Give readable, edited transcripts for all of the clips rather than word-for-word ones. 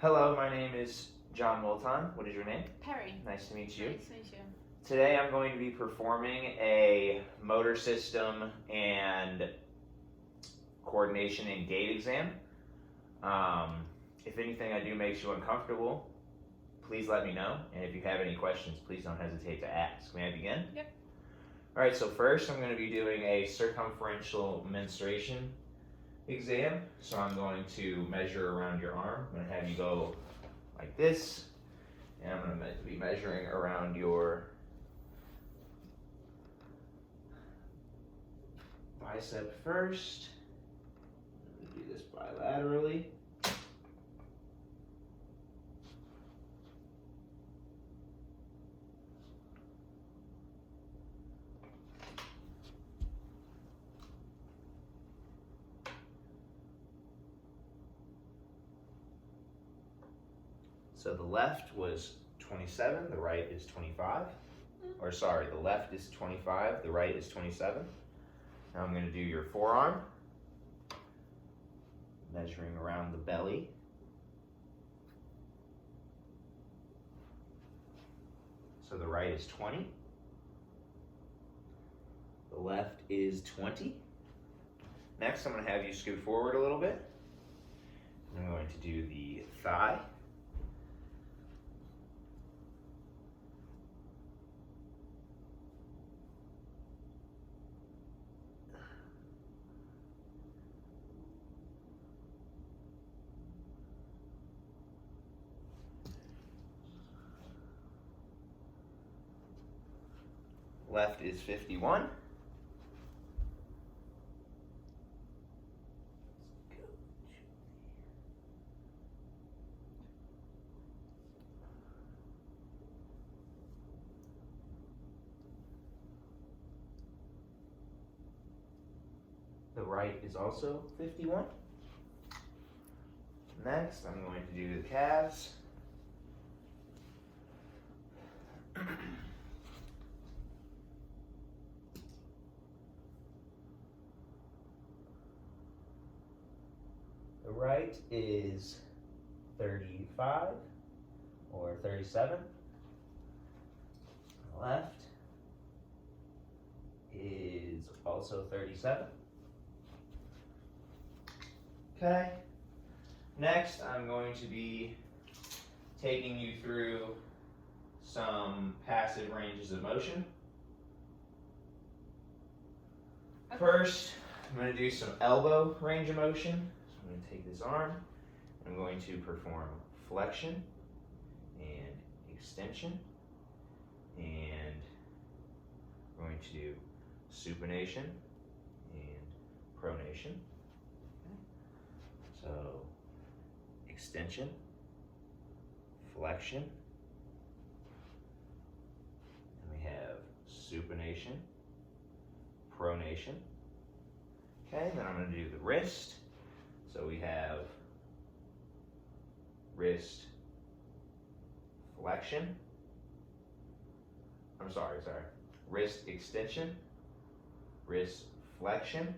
Hello, my name is John Wilton. What is your name? Perry. Nice to meet you. Nice to meet you. Today I'm going to be performing a motor system and coordination and gait exam. If anything I do makes you uncomfortable, please let me know. And if you have any questions, please don't hesitate to ask. May I begin? Yep. All right, so first I'm going to be doing a circumferential mensuration exam. So I'm going to measure around your arm. I'm going to have you go like this, and I'm going to be measuring around your bicep first. I'm going to do this bilaterally. So the left was 27, the right is 25. Or sorry, the left is 25, the right is 27. Now I'm going to do your forearm, measuring around the belly. So the right is 20, the left is 20. Next, I'm going to have you scoot forward a little bit. I'm going to do the thigh. Left is 51. The right is also 51. Next, I'm going to do the calves. The right is 35 or 37. The left is also 37. Okay. Next, I'm going to be taking you through some passive ranges of motion. Okay. First, I'm going to do some elbow range of motion. So I'm going to take this arm, I'm going to perform flexion and extension, and I'm going to do supination and pronation. So extension, flexion, and we have supination, pronation. Okay, then I'm going to do the wrist. So we have wrist flexion. Wrist extension, wrist flexion.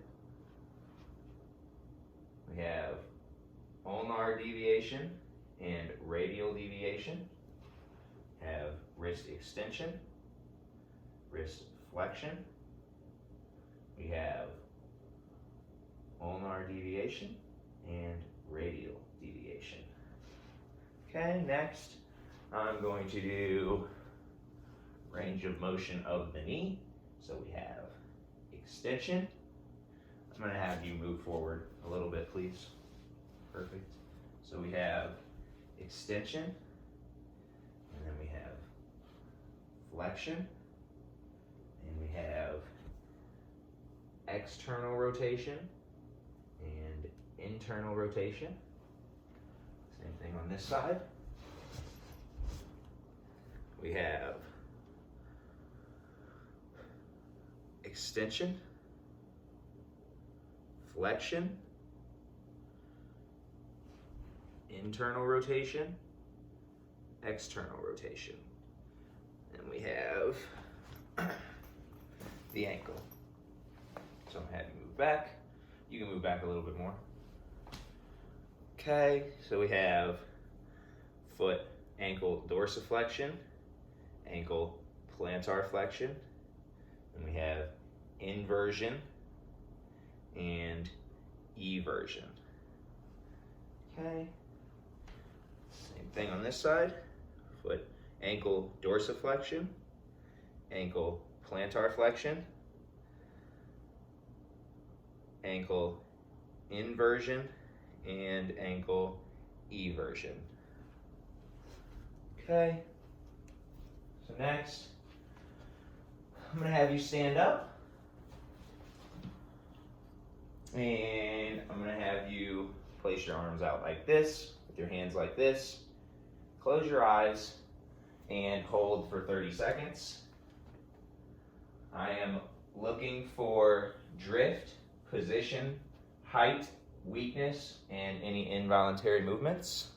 We have ulnar deviation and radial deviation. Have wrist extension, wrist flexion. We have ulnar deviation and radial deviation. Okay, next I'm going to do range of motion of the knee. So we have extension. I'm going to have you move forward a little bit, please. Perfect. So we have extension, and then we have flexion, and we have external rotation and internal rotation. Same thing on this side. We have extension, flexion, internal rotation, external rotation. And we have the ankle. So I'm having you move back. You can move back a little bit more. Okay, so we have foot ankle dorsiflexion, ankle plantar flexion, and we have inversion and eversion. Okay. Same thing on this side. Foot ankle dorsiflexion, ankle plantar flexion, ankle inversion, and ankle eversion. Okay. So next, I'm going to have you stand up. And I'm going to have you place your arms out like this, with your hands like this. Close your eyes and hold for 30 seconds. I am looking for drift, position, height, weakness, and any involuntary movements.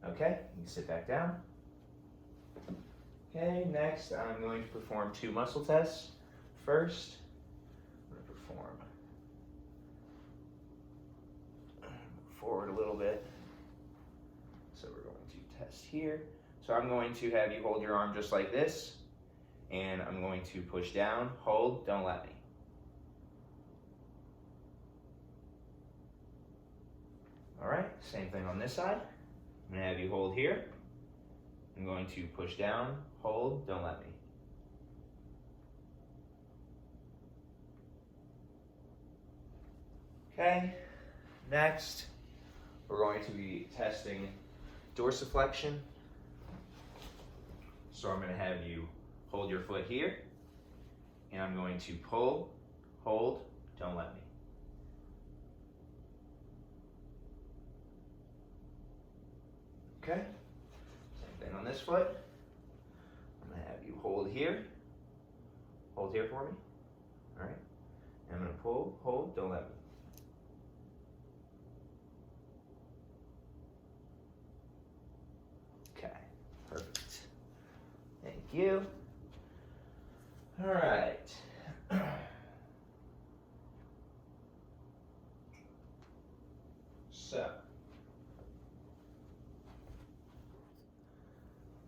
Okay, you can sit back down. Okay, next I'm going to perform 2 muscle tests. First, I'm going to perform forward a little bit. So we're going to test here. So I'm going to have you hold your arm just like this, and I'm going to push down, hold, don't let me. All right, same thing on this side. I'm going to have you hold here. I'm going to push down, hold, don't let me. Okay, next we're going to be testing dorsiflexion. So I'm going to have you hold your foot here, and I'm going to pull, hold, don't let me. Okay, same thing on this foot. I'm going to have you hold here for me. All right, and I'm going to pull, hold, don't let me. Okay, perfect. Thank you. All right. So,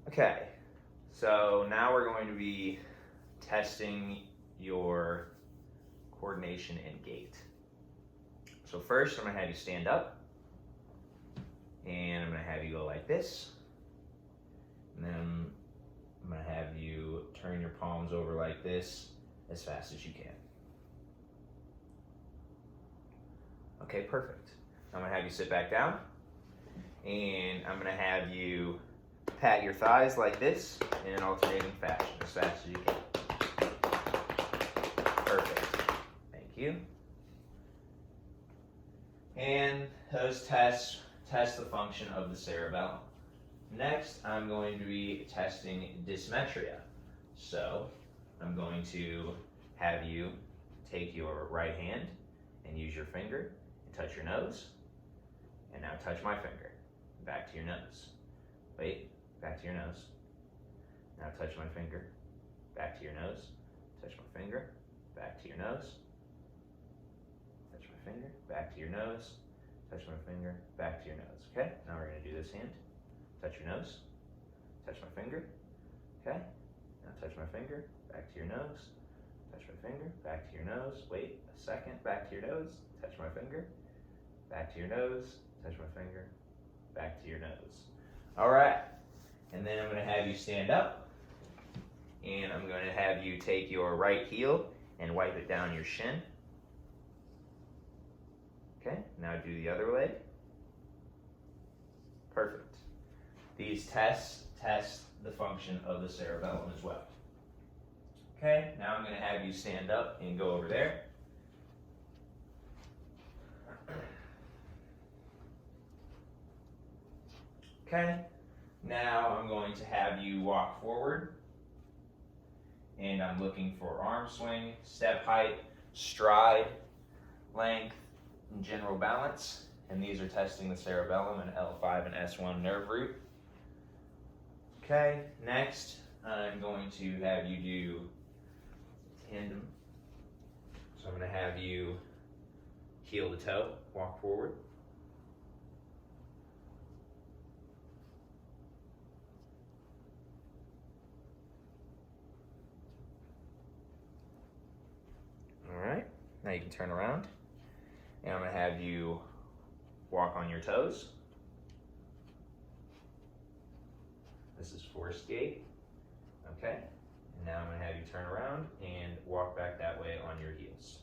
okay, so now we're going to be testing your coordination and gait. So first, I'm going to have you stand up, and I'm going to have you go like this, and then I'm going to have you turn your palms over like this as fast as you can. Okay, perfect. I'm going to have you sit back down, and I'm going to have you pat your thighs like this in an alternating fashion as fast as you can. Perfect. Thank you. And those tests test the function of the cerebellum. Next, I'm going to be testing dysmetria. So I'm going to have you take your right hand and use your finger and touch your nose. And now touch my finger. Back to your nose. Wait, back to your nose. Now touch my finger. Back to your nose. Touch my finger. Back to your nose. Touch my finger. Back to your nose. Touch my finger. Back to your nose. Okay, now we're going to do this hand. Touch your nose. Touch my finger. Okay, now touch my finger. Back to your nose. Touch my finger. Back to your nose. Wait a second. Back to your nose. Touch my finger. Back to your nose. Touch my finger. Back to your nose. All right. And then I'm going to have you stand up. And I'm going to have you take your right heel and wipe it down your shin. Okay, now do the other leg. Perfect. These tests test the function of the cerebellum as well. Okay, now I'm going to have you stand up and go over there. Okay, now I'm going to have you walk forward, and I'm looking for arm swing, step height, stride, length, and general balance. And these are testing the cerebellum and L5 and S1 nerve root. Okay, next I'm going to have you do tandem. So I'm going to have you heel to toe, walk forward. All right, now you can turn around. And I'm going to have you walk on your toes. This is forced gait. Okay, and now I'm going to have you turn around and walk back that way on your heels.